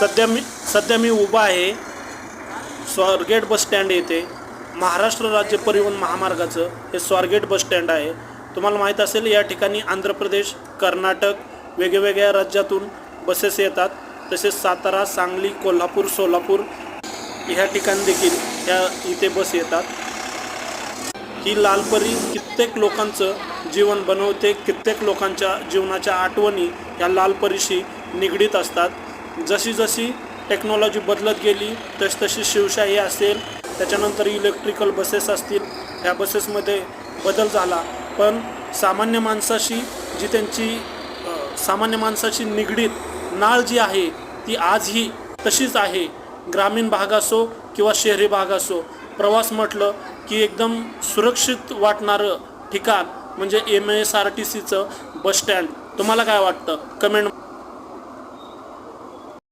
सध्या मी उभा आहे स्वारगेट बस स्टँड येथे। महाराष्ट्र राज्य परिवहन महामार्गाचं हे स्वारगेट बस स्टँड आहे। तुम्हाला माहीत असेल या ठिकाणी आंध्र प्रदेश, कर्नाटक वेगवेगळ्या राज्यातून बसेस येतात। तसेच सातारा, सांगली, कोल्हापूर, सोलापूर ह्या ठिकाणी देखील इथे बस येतात। ही लालपरी कित्येक लोकांचं जीवन बनवते। कित्येक लोकांच्या जीवनाच्या आठवणी या लालपरीशी निगडीत असतात। जशी जशी टेक्नॉलॉजी बदलत गेली तशी शिवशाही असेल, त्याच्यानंतर इलेक्ट्रिकल बसेस असतील, ह्या बसेसमध्ये बदल झाला। पण सामान्य माणसाशी निगडीत नाळ जी आहे ती आजही तशीच आहे। ग्रामीण भाग असो किंवा शहरी भाग असो, प्रवास म्हटलं की एकदम सुरक्षित वाटणारं ठिकाण म्हणजे MSRTCचं बस स्टँड। तुम्हाला काय वाटतं? कमेंट